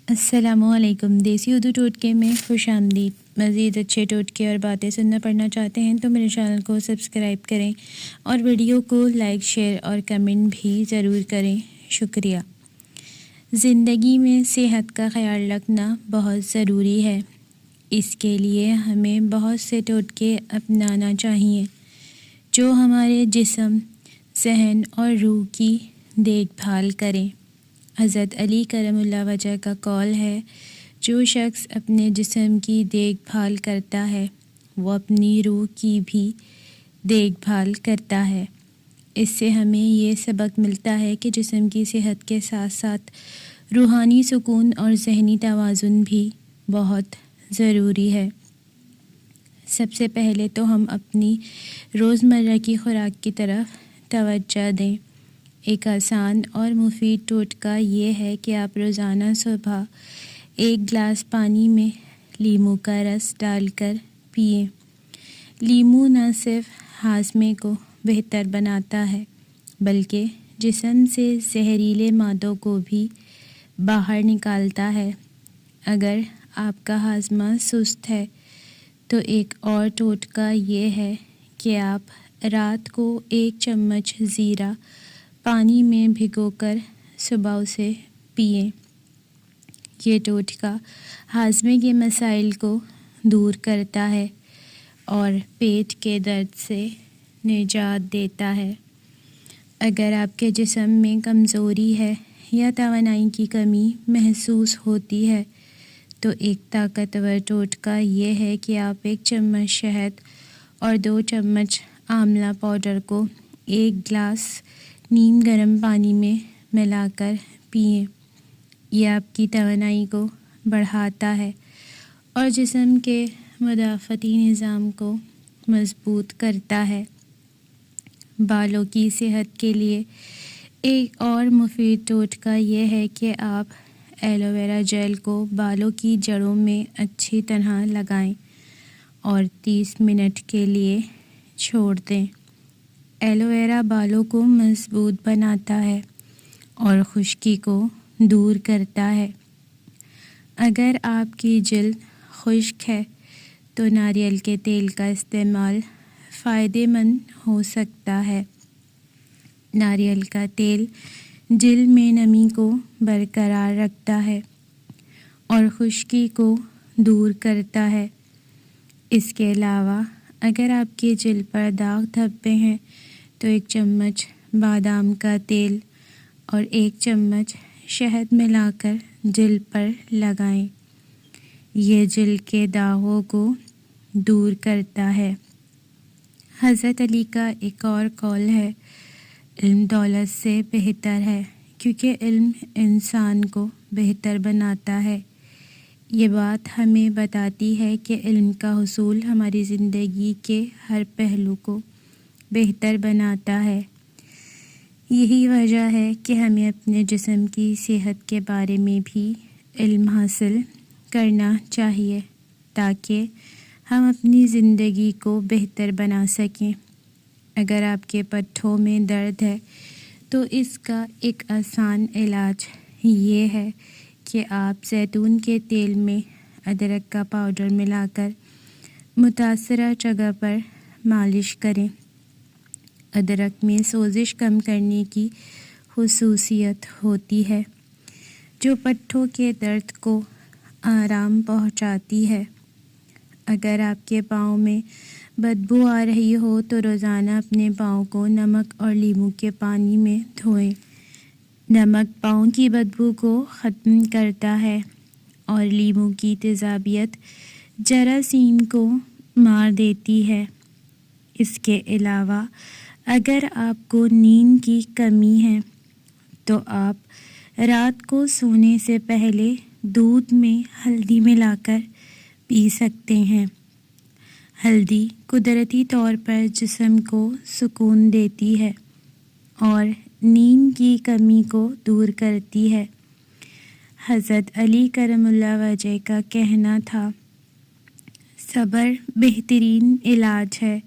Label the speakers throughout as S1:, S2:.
S1: السلام علیکم۔ دیسی اردو ٹوٹکے میں خوش آمدید۔ مزید اچھے ٹوٹکے اور باتیں سننا پڑھنا چاہتے ہیں تو میرے چینل کو سبسکرائب کریں اور ویڈیو کو لائک شیئر اور کمنٹ بھی ضرور کریں، شکریہ۔ زندگی میں صحت کا خیال رکھنا بہت ضروری ہے۔ اس کے لیے ہمیں بہت سے ٹوٹکے اپنانا چاہیے جو ہمارے جسم، ذہن اور روح کی دیکھ بھال کریں۔ حضرت علی کرم اللہ وجہ کا قول ہے، جو شخص اپنے جسم کی دیکھ بھال کرتا ہے وہ اپنی روح کی بھی دیکھ بھال کرتا ہے۔ اس سے ہمیں یہ سبق ملتا ہے کہ جسم کی صحت کے ساتھ ساتھ روحانی سکون اور ذہنی توازن بھی بہت ضروری ہے۔ سب سے پہلے تو ہم اپنی روزمرہ کی خوراک کی طرف توجہ دیں۔ ایک آسان اور مفید ٹوٹکا یہ ہے کہ آپ روزانہ صبح ایک گلاس پانی میں لیموں کا رس ڈال کر پئیں۔ لیموں نہ صرف ہاضمے کو بہتر بناتا ہے بلکہ جسم سے زہریلے مادوں کو بھی باہر نکالتا ہے۔ اگر آپ کا ہاضمہ سست ہے تو ایک اور ٹوٹکا یہ ہے کہ آپ رات کو 1 چمچ زیرہ پانی میں بھگو کر صبح اسے پئیں۔ یہ ٹوٹکا ہاضمے کے مسائل کو دور کرتا ہے اور پیٹ کے درد سے نجات دیتا ہے۔ اگر آپ کے جسم میں کمزوری ہے یا توانائی کی کمی محسوس ہوتی ہے تو ایک طاقتور ٹوٹکا یہ ہے کہ آپ 1 چمچ شہد اور 2 چمچ آملہ پاؤڈر کو 1 گلاس نیم گرم پانی میں ملا کر پئیں۔ یہ آپ کی توانائی کو بڑھاتا ہے اور جسم کے مدافعتی نظام کو مضبوط کرتا ہے۔ بالوں کی صحت کے لیے ایک اور مفید ٹوٹکا یہ ہے کہ آپ ایلو ویرا جیل کو بالوں کی جڑوں میں اچھی طرح لگائیں اور 30 منٹ کے لیے چھوڑ دیں۔ ایلو ویرا بالوں کو مضبوط بناتا ہے اور خشکی کو دور کرتا ہے۔ اگر آپ کی جلد خشک ہے تو ناریل کے تیل کا استعمال فائدہ مند ہو سکتا ہے۔ ناریل کا تیل جلد میں نمی کو برقرار رکھتا ہے اور خشکی کو دور کرتا ہے۔ اس کے علاوہ اگر آپ کی جلد پر داغ دھبے ہیں تو 1 چمچ بادام کا تیل اور 1 چمچ شہد ملا کر جلد پر لگائیں۔ یہ جلد کے داغوں کو دور کرتا ہے۔ حضرت علی کا ایک اور قول ہے، علم دولت سے بہتر ہے کیونکہ علم انسان کو بہتر بناتا ہے۔ یہ بات ہمیں بتاتی ہے کہ علم کا حصول ہماری زندگی کے ہر پہلو کو بہتر بناتا ہے۔ یہی وجہ ہے کہ ہمیں اپنے جسم کی صحت کے بارے میں بھی علم حاصل کرنا چاہیے تاکہ ہم اپنی زندگی کو بہتر بنا سکیں۔ اگر آپ کے پٹھوں میں درد ہے تو اس کا ایک آسان علاج یہ ہے کہ آپ زیتون کے تیل میں ادرک کا پاؤڈر ملا کر متاثرہ جگہ پر مالش کریں۔ ادرک میں سوزش کم کرنے کی خصوصیت ہوتی ہے جو پٹھوں کے درد کو آرام پہنچاتی ہے۔ اگر آپ کے پاؤں میں بدبو آ رہی ہو تو روزانہ اپنے پاؤں کو نمک اور لیموں کے پانی میں دھوئیں۔ نمک پاؤں کی بدبو کو ختم کرتا ہے اور لیموں کی تیزابیت جراثیم کو مار دیتی ہے۔ اس کے علاوہ اگر آپ کو نیند کی کمی ہے تو آپ رات کو سونے سے پہلے دودھ میں ہلدی ملا کر پی سکتے ہیں۔ ہلدی قدرتی طور پر جسم کو سکون دیتی ہے اور نیند کی کمی کو دور کرتی ہے۔ حضرت علی کرم اللہ وجہ کا کہنا تھا، صبر بہترین علاج ہے۔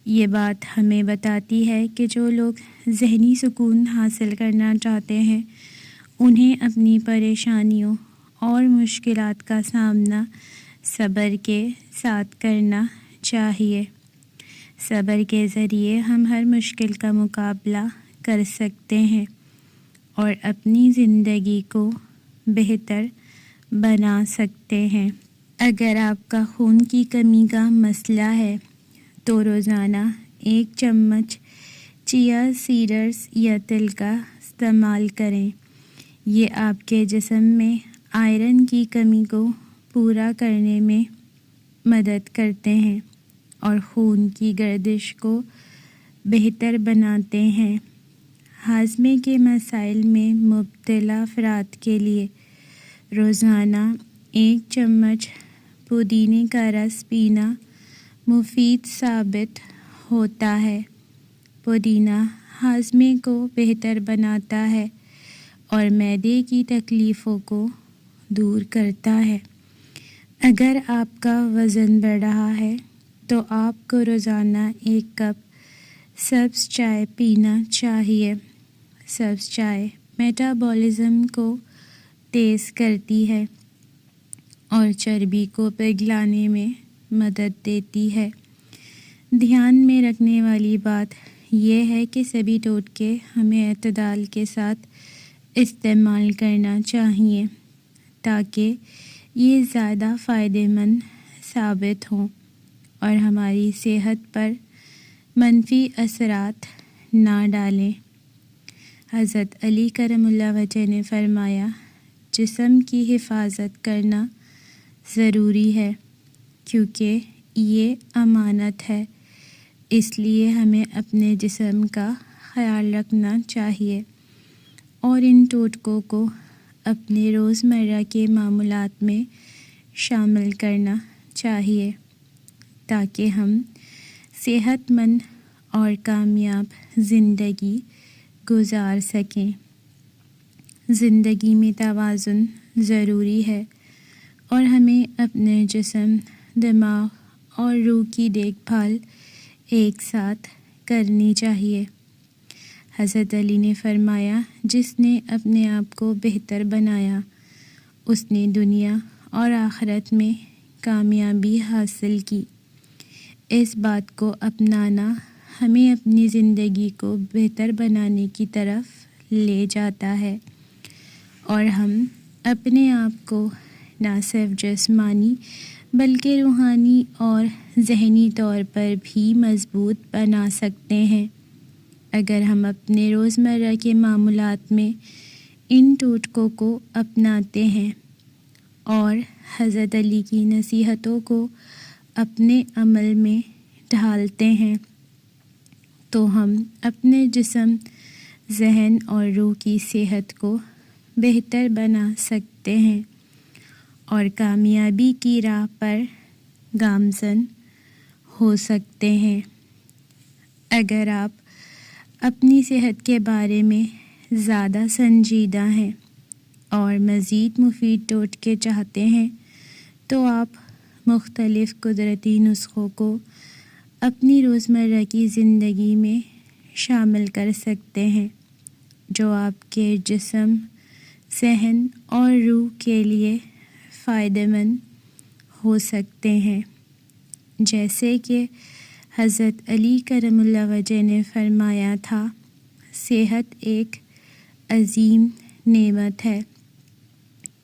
S1: یہ بات ہمیں بتاتی ہے کہ جو لوگ ذہنی سکون حاصل کرنا چاہتے ہیں انہیں اپنی پریشانیوں اور مشکلات کا سامنا صبر کے ساتھ کرنا چاہیے۔ صبر کے ذریعے ہم ہر مشکل کا مقابلہ کر سکتے ہیں اور اپنی زندگی کو بہتر بنا سکتے ہیں۔ اگر آپ کا خون کی کمی کا مسئلہ ہے تو روزانہ 1 چمچ چیا سیڈز یا تل کا استعمال کریں۔ یہ آپ کے جسم میں آئرن کی کمی کو پورا کرنے میں مدد کرتے ہیں اور خون کی گردش کو بہتر بناتے ہیں۔ ہاضمے کے مسائل میں مبتلا افراد کے لیے روزانہ 1 چمچ پودینے کا رس پینا مفید ثابت ہوتا ہے۔ پودینہ ہاضمے کو بہتر بناتا ہے اور معدے کی تکلیفوں کو دور کرتا ہے۔ اگر آپ کا وزن بڑھ رہا ہے تو آپ کو روزانہ 1 کپ سبز چائے پینا چاہیے۔ سبز چائے میٹابولزم کو تیز کرتی ہے اور چربی کو پگھلانے میں مدد دیتی ہے۔ دھیان میں رکھنے والی بات یہ ہے کہ سبھی ٹوٹکے ہمیں اعتدال کے ساتھ استعمال کرنا چاہیے تاکہ یہ زیادہ فائدہ مند ثابت ہوں اور ہماری صحت پر منفی اثرات نہ ڈالیں۔ حضرت علی کرم اللہ وجہ نے فرمایا، جسم کی حفاظت کرنا ضروری ہے کیونکہ یہ امانت ہے، اس لیے ہمیں اپنے جسم کا خیال رکھنا چاہیے اور ان ٹوٹکوں کو اپنے روزمرہ کے معمولات میں شامل کرنا چاہیے تاکہ ہم صحت مند اور کامیاب زندگی گزار سکیں۔ زندگی میں توازن ضروری ہے اور ہمیں اپنے جسم، دماغ اور روح کی دیکھ بھال ایک ساتھ کرنی چاہیے۔ حضرت علی نے فرمایا، جس نے اپنے آپ کو بہتر بنایا اس نے دنیا اور آخرت میں کامیابی حاصل کی۔ اس بات کو اپنانا ہمیں اپنی زندگی کو بہتر بنانے کی طرف لے جاتا ہے اور ہم اپنے آپ کو نہ صرف جسمانی بلکہ روحانی اور ذہنی طور پر بھی مضبوط بنا سکتے ہیں۔ اگر ہم اپنے روزمرہ کے معمولات میں ان ٹوٹکوں کو اپناتے ہیں اور حضرت علی کی نصیحتوں کو اپنے عمل میں ڈھالتے ہیں تو ہم اپنے جسم، ذہن اور روح کی صحت کو بہتر بنا سکتے ہیں اور کامیابی کی راہ پر گامزن ہو سکتے ہیں۔ اگر آپ اپنی صحت کے بارے میں زیادہ سنجیدہ ہیں اور مزید مفید ٹوٹکے چاہتے ہیں تو آپ مختلف قدرتی نسخوں کو اپنی روزمرہ کی زندگی میں شامل کر سکتے ہیں جو آپ کے جسم، ذہن اور روح کے لیے فائدہ مند ہو سکتے ہیں۔ جیسے کہ حضرت علی کرم اللہ وجہ نے فرمایا تھا، صحت ایک عظیم نعمت ہے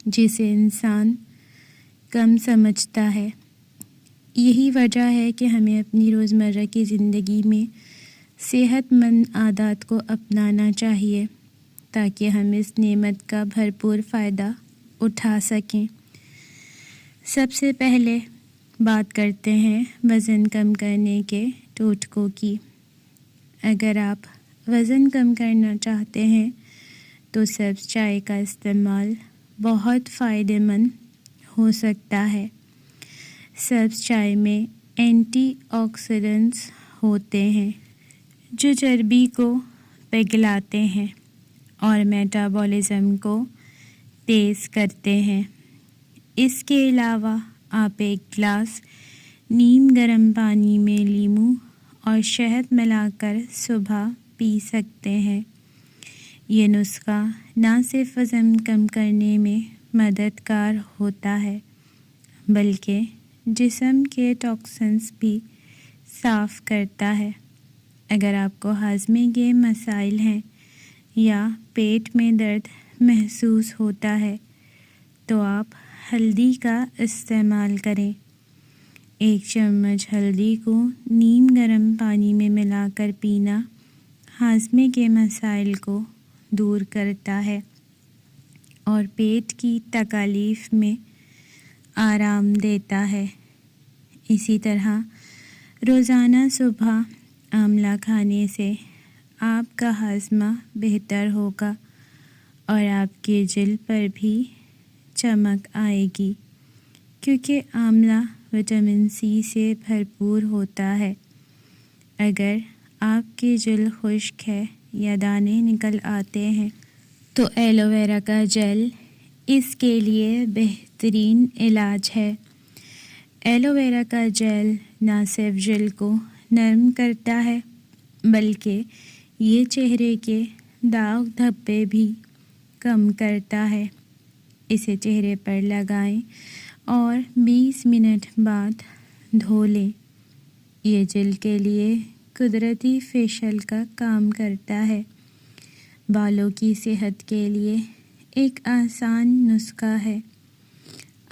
S1: جسے انسان کم سمجھتا ہے۔ یہی وجہ ہے کہ ہمیں اپنی روزمرہ کی زندگی میں صحت مند عادات کو اپنانا چاہیے تاکہ ہم اس نعمت کا بھرپور فائدہ اٹھا سکیں۔ سب سے پہلے بات کرتے ہیں وزن کم کرنے کے ٹوٹکوں کی۔ اگر آپ وزن کم کرنا چاہتے ہیں تو سبز چائے کا استعمال بہت فائدہ مند ہو سکتا ہے۔ سبز چائے میں اینٹی آکسیڈنٹس ہوتے ہیں جو چربی کو پگھلاتے ہیں اور میٹابولزم کو تیز کرتے ہیں۔ اس کے علاوہ آپ 1 گلاس نیم گرم پانی میں لیموں اور شہد ملا کر صبح پی سکتے ہیں۔ یہ نسخہ نہ صرف وزن کم کرنے میں مددگار ہوتا ہے بلکہ جسم کے ٹاکسنز بھی صاف کرتا ہے۔ اگر آپ کو ہاضمے کے مسائل ہیں یا پیٹ میں درد محسوس ہوتا ہے تو آپ ہلدی کا استعمال کریں۔ 1 چمچ ہلدی کو نیم گرم پانی میں ملا کر پینا ہاضمے کے مسائل کو دور کرتا ہے اور پیٹ کی تکالیف میں آرام دیتا ہے۔ اسی طرح روزانہ صبح آملہ کھانے سے آپ کا ہاضمہ بہتر ہوگا اور آپ کے جلد پر بھی چمک آئے گی، کیونکہ آملہ وٹامن سی سے بھرپور ہوتا ہے۔ اگر آپ کی جلد خشک ہے یا دانے نکل آتے ہیں تو ایلو ویرا کا جیل اس کے لیے بہترین علاج ہے۔ ایلو ویرا کا جیل نہ صرف جلد کو نرم کرتا ہے بلکہ یہ چہرے کے داغ دھبے بھی کم کرتا ہے۔ اسے چہرے پر لگائیں اور 20 منٹ بعد دھو لیں۔ یہ جلد کے لیے قدرتی فیشل کا کام کرتا ہے۔ بالوں کی صحت کے لیے ایک آسان نسخہ ہے۔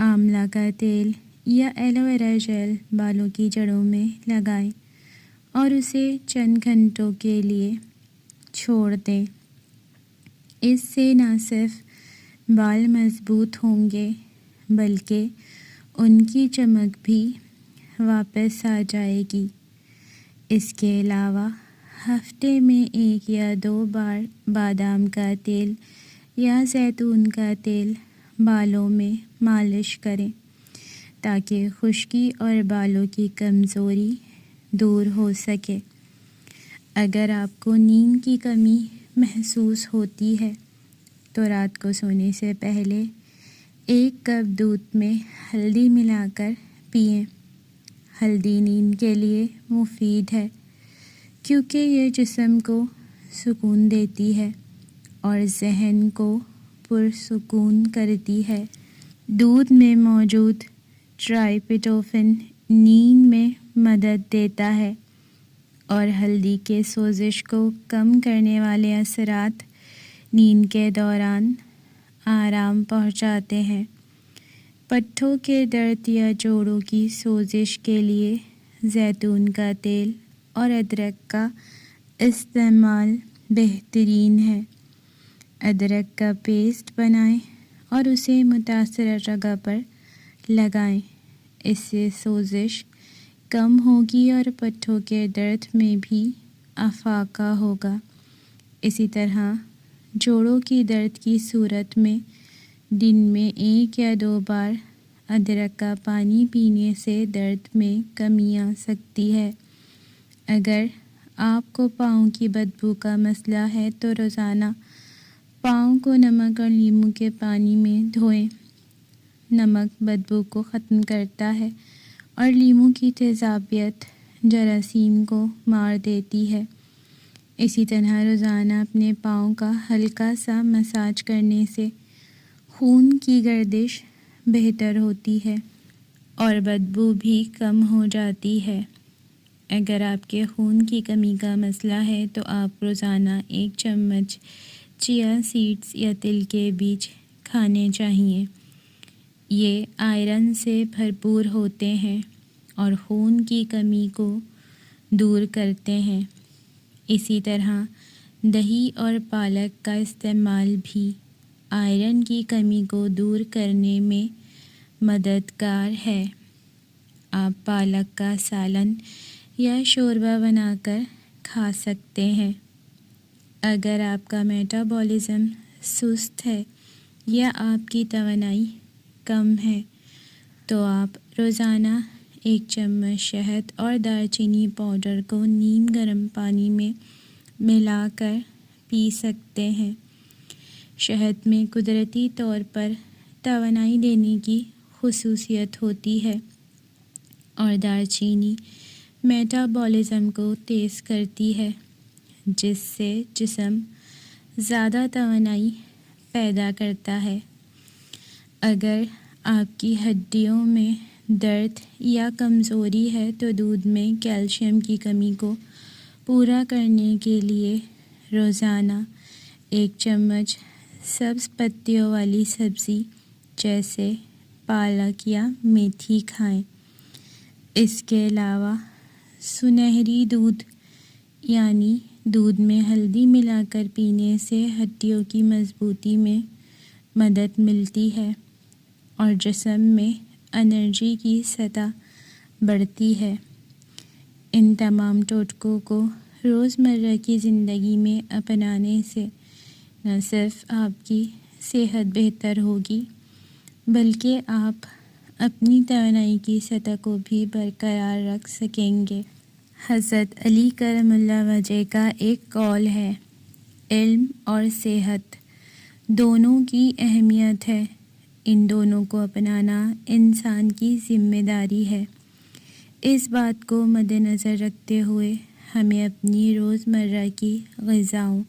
S1: آملہ کا تیل یا ایلو ویرا جیل بالوں کی جڑوں میں لگائیں اور اسے چند گھنٹوں کے لیے چھوڑ دیں۔ اس سے نہ صرف بال مضبوط ہوں گے بلکہ ان کی چمک بھی واپس آ جائے گی۔ اس کے علاوہ ہفتے میں 1 یا 2 بار بادام کا تیل یا زیتون کا تیل بالوں میں مالش کریں تاکہ خشکی اور بالوں کی کمزوری دور ہو سکے۔ اگر آپ کو نیند کی کمی محسوس ہوتی ہے تو رات کو سونے سے پہلے 1 کپ دودھ میں ہلدی ملا کر پئیں۔ ہلدی نیند کے لیے مفید ہے کیونکہ یہ جسم کو سکون دیتی ہے اور ذہن کو پرسکون کرتی ہے۔ دودھ میں موجود ٹرائپٹوفین نیند میں مدد دیتا ہے اور ہلدی کے سوزش کو کم کرنے والے اثرات نیند کے دوران آرام پہنچاتے ہیں۔ پٹھوں کے درد یا جوڑوں کی سوزش کے لیے زیتون کا تیل اور ادرک کا استعمال بہترین ہے۔ ادرک کا پیسٹ بنائیں اور اسے متاثرہ جگہ پر لگائیں۔ اس سے سوزش کم ہوگی اور پٹھوں کے درد میں بھی افاقہ ہوگا۔ اسی طرح جوڑوں کی درد کی صورت میں دن میں 1 یا 2 بار ادرک کا پانی پینے سے درد میں کمی آ سکتی ہے۔ اگر آپ کو پاؤں کی بدبو کا مسئلہ ہے تو روزانہ پاؤں کو نمک اور لیموں کے پانی میں دھوئیں۔ نمک بدبو کو ختم کرتا ہے اور لیموں کی تیزابیت جراثیم کو مار دیتی ہے۔ اسی طرح روزانہ اپنے پاؤں کا ہلکا سا مساج کرنے سے خون کی گردش بہتر ہوتی ہے اور بدبو بھی کم ہو جاتی ہے۔ اگر آپ کے خون کی کمی کا مسئلہ ہے تو آپ روزانہ 1 چمچ چیا سیڈز یا تل کے بیج کھانے چاہیے۔ یہ آئرن سے بھرپور ہوتے ہیں اور خون کی کمی کو دور کرتے ہیں۔ اسی طرح دہی اور پالک کا استعمال بھی آئرن کی کمی کو دور کرنے میں مددگار ہے۔ آپ پالک کا سالن یا شوربہ بنا کر کھا سکتے ہیں۔ اگر آپ کا میٹابولزم سست ہے یا آپ کی توانائی کم ہے تو آپ روزانہ 1 چمچ شہد اور دار چینی پاؤڈر کو نیم گرم پانی میں ملا کر پی سکتے ہیں۔ شہد میں قدرتی طور پر توانائی دینے کی خصوصیت ہوتی ہے اور دار چینی میٹابولزم کو تیز کرتی ہے جس سے جسم زیادہ توانائی پیدا کرتا ہے۔ اگر آپ کی ہڈیوں میں درد یا کمزوری ہے تو دودھ میں کیلشیم کی کمی کو پورا کرنے کے لیے روزانہ 1 چمچ سبز پتیوں والی سبزی جیسے پالک یا میتھی کھائیں۔ اس کے علاوہ سنہری دودھ یعنی دودھ میں ہلدی ملا کر پینے سے ہڈیوں کی مضبوطی میں مدد ملتی ہے اور جسم میں انرجی کی سطح بڑھتی ہے۔ ان تمام ٹوٹکوں کو روزمرہ کی زندگی میں اپنانے سے نہ صرف آپ کی صحت بہتر ہوگی بلکہ آپ اپنی توانائی کی سطح کو بھی برقرار رکھ سکیں گے۔ حضرت علی کرم اللہ وجہ کا ایک قول ہے، علم اور صحت دونوں کی اہمیت ہے، ان دونوں کو اپنانا انسان کی ذمہ داری ہے۔ اس بات کو مد نظر رکھتے ہوئے ہمیں اپنی روزمرہ کی غذاؤں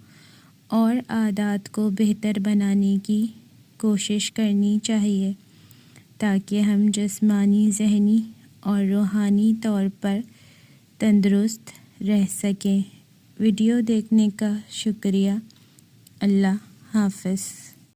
S1: اور عادات کو بہتر بنانے کی کوشش کرنی چاہیے تاکہ ہم جسمانی، ذہنی اور روحانی طور پر تندرست رہ سکیں۔ ویڈیو دیکھنے کا شکریہ۔ اللہ حافظ۔